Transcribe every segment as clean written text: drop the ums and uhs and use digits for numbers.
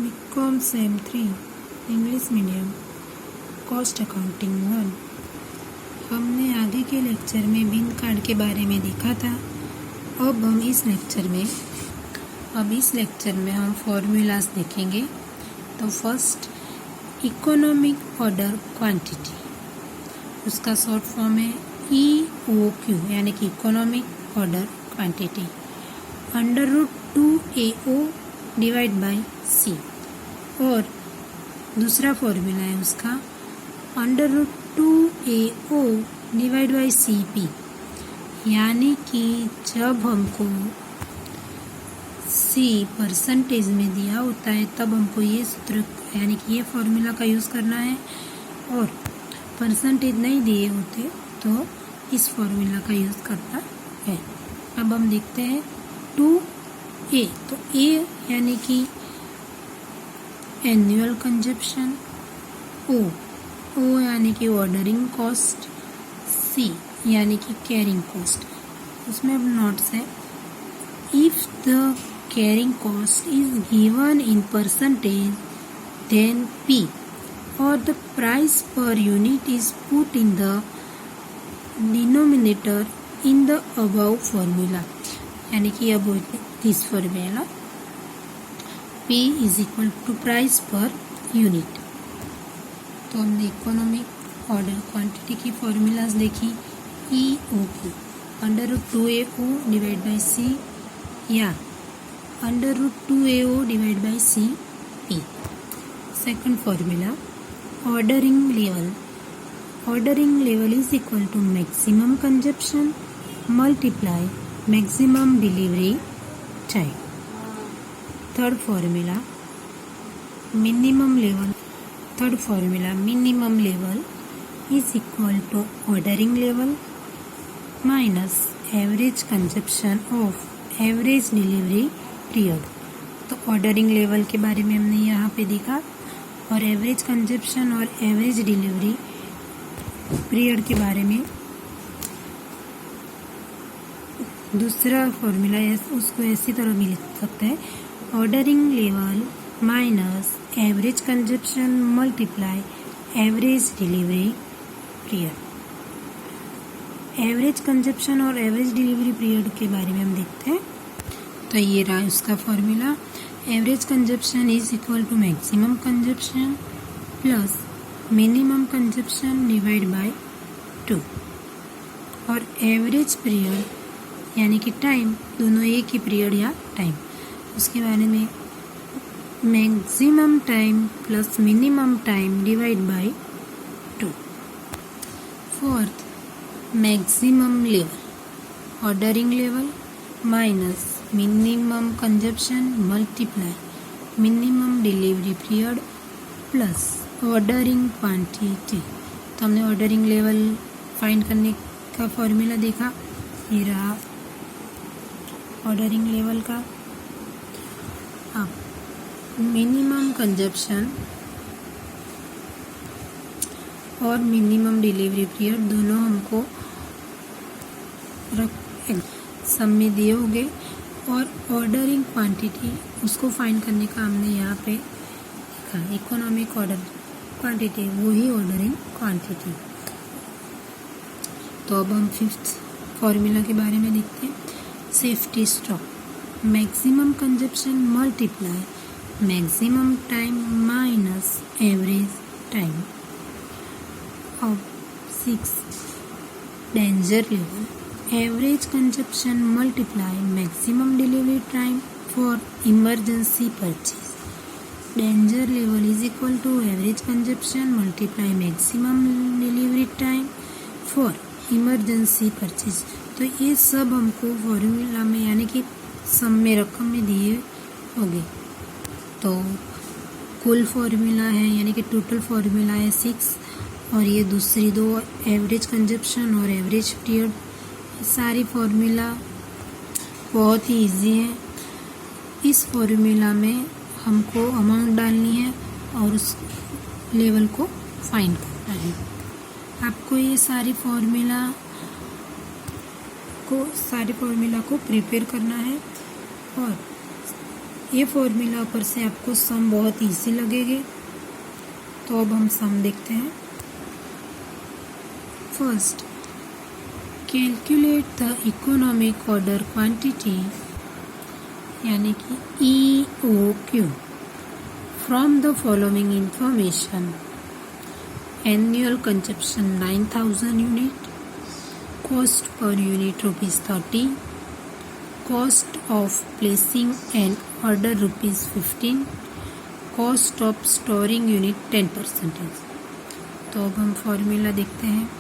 BCom sem 3 English medium cost accounting 1। हमने आगे के लेक्चर में बिन कार्ड के बारे में देखा था। अब इस लेक्चर में हम फॉर्मूलाज देखेंगे। तो फर्स्ट इकोनॉमिक ऑर्डर क्वांटिटी, उसका शॉर्ट फॉर्म है EOQ यानी कि economic order quantity √2AO divide by C। और दूसरा फॉर्मूला है उसका √2AO डिवाइड बाई CP, यानी कि जब हमको C परसेंटेज में दिया होता है तब हमको ये सूत्र यानी कि ये फॉर्मूला का यूज़ करना है, और परसेंटेज नहीं दिए होते तो इस फॉर्मूला का यूज़ करना है। अब हम देखते हैं 2A। तो A यानी कि एनुअल कंजप्शन, O यानी कि ऑर्डरिंग कॉस्ट, C यानी कि कैरिंग कॉस्ट। उसमें अब नोट्स है, if the carrying cost is given in percentage then P और the price per unit is put in the denominator in the above formula, यानी कि अब this formula P is equal to price per unit. तो हमने economic order quantity की formulas देखी, EOQ √2AO divide by C या √2AO divide by CP। Second formula ordering level is equal to maximum consumption multiply maximum delivery time. Third formula minimum level is equal to ordering level minus average consumption of average delivery period. तो ordering level के बारे में हमने यहाँ पे देखा, और average consumption और एवरेज डिलीवरी पीरियड के बारे में दूसरा फॉर्मूला है, उसको ऐसी तरह भी लिख सकते हैं, ordering level minus average consumption multiply average delivery period. Average consumption और एवरेज डिलीवरी पीरियड के बारे में हम देखते हैं। तो ये रहा उसका formula, average consumption is equal to maximum consumption plus minimum consumption divide by 2, और एवरेज पीरियड यानी कि टाइम, दोनों एक ही पीरियड या टाइम, उसके बारे में maximum time plus minimum time divide by 2। Fourth maximum level ordering level minus minimum consumption multiply minimum delivery period plus ordering quantity. तो हमने ऑर्डरिंग लेवल फाइंड करने का फॉर्मूला देखा, ये रहा ऑर्डरिंग लेवल का। अब मिनिमम कंजप्शन और मिनिमम डिलीवरी पीरियड दोनों हमको सम में दिए होंगे, और ऑर्डरिंग क्वांटिटी उसको फाइंड करने का हमने यहाँ पे लिखा, इकोनॉमिक ऑर्डर क्वांटिटी वही ऑर्डरिंग क्वांटिटी। तो अब हम फिफ्थ फॉर्मूला के बारे में देखते हैं, safety stock maximum consumption multiply maximum time minus average time. अब 6 danger level average consumption multiply maximum delivery time for emergency purchase. Danger level is equal to average consumption multiply maximum delivery time for emergency purchase. तो ये सब हमको formula में यानी कि सम में रकम में दिए होंगे। तो कुल फॉर्मूला है यानी कि टोटल फॉर्मूला है 6, और ये दूसरी दो एवरेज कंजप्शन और एवरेज पीरियड। सारी फॉर्मूला बहुत ही इजी है। इस फॉर्मूला में हमको अमाउंट डालनी है और उस लेवल को फाइंड करना है। आपको ये सारी फॉर्मूला को प्रिपेयर करना है, और ये फॉर्मूला पर से आपको सम बहुत इजी लगेंगे। तो अब हम सम देखते हैं। First, calculate the economic order quantity यानी कि EOQ from the following information. Annual consumption 9000 unit, cost per unit ₹30, cost of placing an order ₹15, cost of storing unit 10%। तो अब हम फॉर्मूला देखते हैं।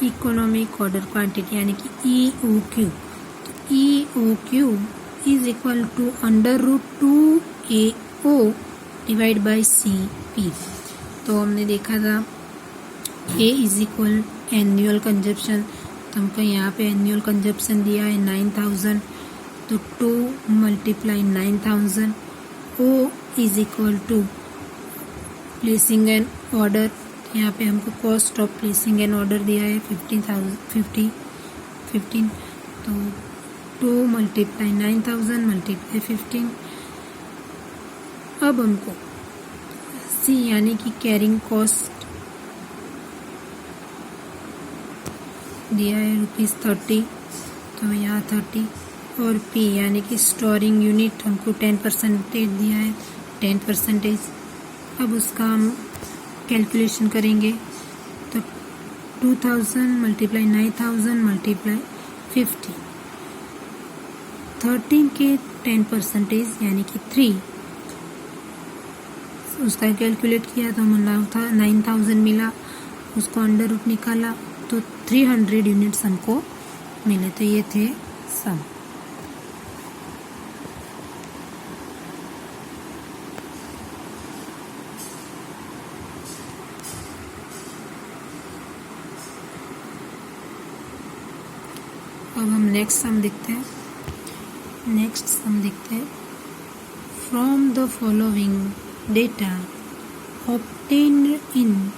इकोनॉमिक ऑर्डर क्वांटिटी यानी कि EOQ। तो EOQ is equal to √2AO divide by CP। तो हमने देखा था A is equal annual consumption, तो हमको यहाँ पे एनुअल कंजप्शन दिया है 9000, तो 2 × 9000। O is equal to placing an order, यहाँ पे हमको cost of placing an order दिया है 15, तो 2 × 9000 × 15। अब हमको C यानी कि कैरिंग कॉस्ट दिया है ₹30, तो यहाँ 30, और P यानी कि स्टोरिंग यूनिट हमको 10% दिया है 10%। अब उसका हम कैलकुलेशन करेंगे, तो 2000 × 9000 × 50, 13 के 10% यानी कि 3, उसका कैलकुलेट किया तो हमें था 9000 मिला, उसको अंडर रूट निकाला तो 300 यूनिट्स हमको मिले। तो ये थे सम। अब हम नेक्स्ट सम देखते हैं। From the following data obtained in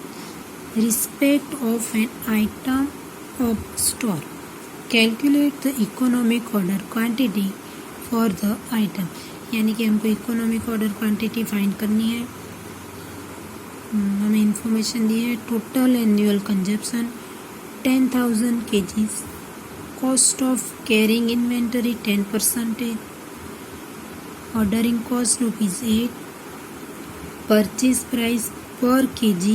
respect of an item of store, calculate the economic order quantity for the item। यानी कि हमको इकोनॉमिक ऑर्डर क्वांटिटी फाइंड करनी है। हमें इंफॉर्मेशन दी है total annual consumption 10,000 kgs, cost of carrying inventory 10%, ordering cost ₹8, purchase price पर kg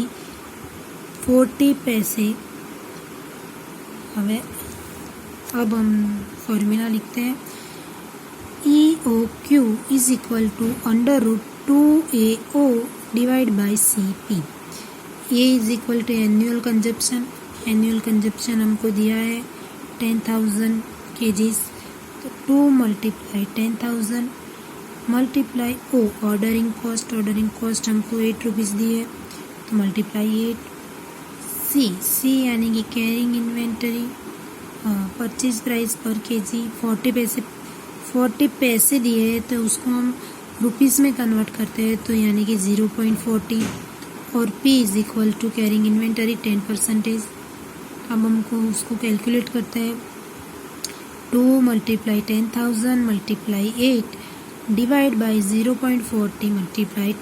40 पैसे। अब हम फॉर्मूला लिखते हैं। EOQ is equal to √2AO divide by CP। A is equal to annual consumption हमको दिया है 10,000 kgs, तो 2 × 10,000 मल्टीप्लाई O ऑर्डरिंग कॉस्ट हमको ₹8 दिए, तो मल्टीप्लाई 8। C यानी कि कैरिंग इन्वेंटरी, परचेज प्राइस पर kg 40 पैसे दिए हैं, तो उसको हम रुपीज़ में कन्वर्ट करते हैं, तो यानी कि 0.40, और P is equal to carrying inventory 10%। अब हमको उसको कैलकुलेट करते हैं। 2 × 10,000 × 8 डिवाइड बाई 0.40 ×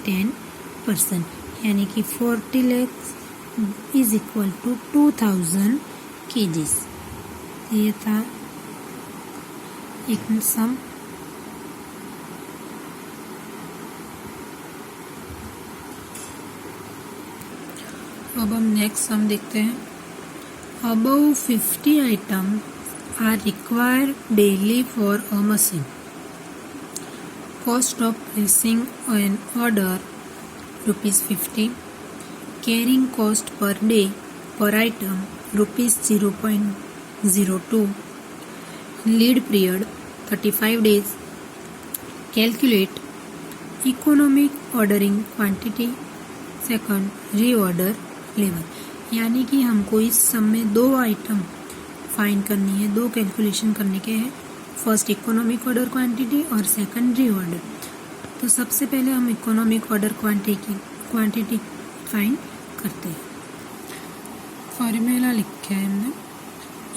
10%, यानी कि 40 lakhs is equal to 2000 kgs। ये था एक सम। अब हम नेक्स्ट सम देखते हैं। Above 50 item are required daily for a machine, cost of placing an order ₹50, carrying cost per day per item ₹0.02, lead period 35 days, calculate economic ordering quantity, second reorder level। यानी कि हमको इस sum में 2 item find करनी है, 2 calculation करने के हैं। फर्स्ट इकोनॉमिक ऑर्डर क्वांटिटी और सेकंड रीऑर्डर। तो सबसे पहले हम इकोनॉमिक ऑर्डर क्वांटिटी फाइंड करते हैं। फॉर्मूला लिखा है हमने।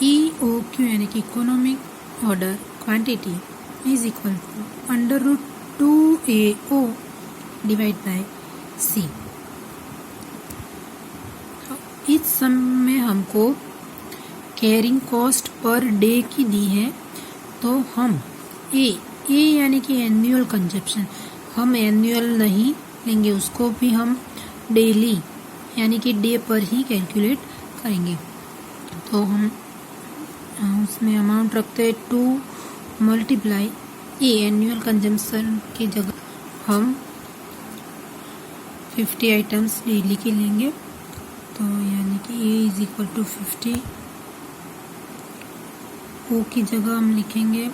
EOQ यानी कि economic order quantity is equal to 2AO divide by C। इस सम में हमको कैरिंग कॉस्ट पर डे की दी है, तो हम ए यानी कि एनुअल कंजप्शन, हम एनुअल नहीं लेंगे, उसको भी हम डेली यानी कि डे पर ही कैलकुलेट करेंगे। तो हम उसमें अमाउंट रखते हैं 2 मल्टीप्लाई ए, एनुअल कंजम्पशन की जगह हम 50 आइटम्स डेली के लेंगे, तो यानी कि A is equal to 50। O की जगह हम लिखेंगे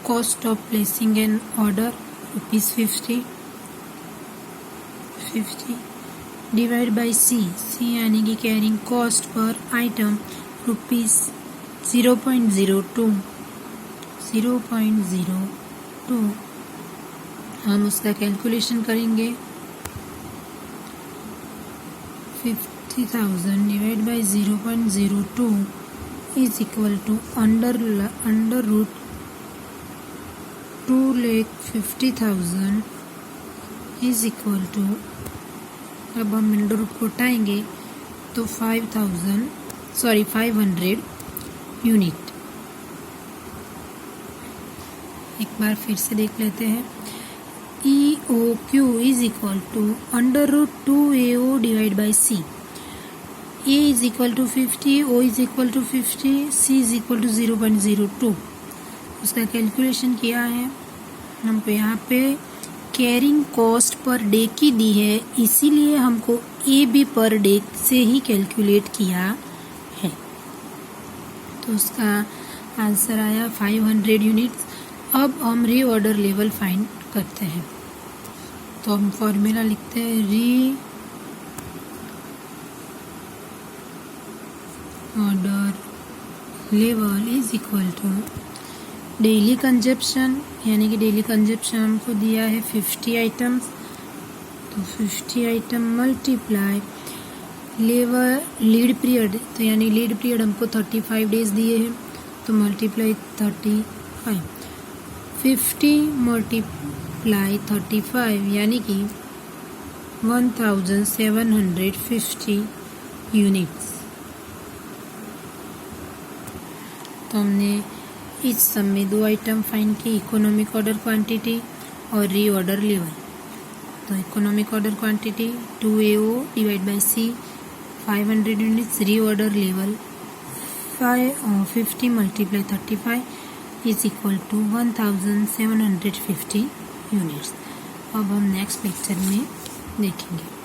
cost of placing an order ₹50 divide by C यानी कि कैरिंग कॉस्ट पर आइटम ₹0.02। हम उसका कैलकुलेशन करेंगे 50,000 divide by 0.02 is equal to under root 2,50,000 is equal to, अब हम अंडर रूट को उठाएंगे तो 500 यूनिट। एक बार फिर से देख लेते हैं। EOQ is equal to under root 2AO divide by C। A is equal to 50, O is equal to 50, C is equal to 0.02। उसका कैलकुलेशन किया है हमको। यहाँ पे कैरिंग कॉस्ट पर डे की दी है, इसीलिए हमको ए भी पर डे से ही कैलकुलेट किया है। तो उसका आंसर आया 500 यूनिट्स। अब हम रीऑर्डर लेवल फाइंड करते हैं, तो हम फॉर्मूला लिखते हैं reorder level is equal to daily consumption, यानी कि डेली कंजप्शन हमको दिया है 50 आइटम्स, तो 50 आइटम मल्टीप्लाई लीड पीरियड, तो यानी लीड पीरियड हमको 35 डेज दिए हैं, तो मल्टीप्लाई 35, 50 मल्टीप्लाई 35 यानी कि 1750 यूनिट्स। तो हमने इस सम में 2 आइटम फाइंड की, इकोनॉमिक ऑर्डर क्वांटिटी और रीऑर्डर लेवल। तो economic order quantity 2AO divide by C 500 units, reorder level 50 multiply 35 is equal to 1750 units. अब हम नेक्स्ट लेक्चर में देखेंगे।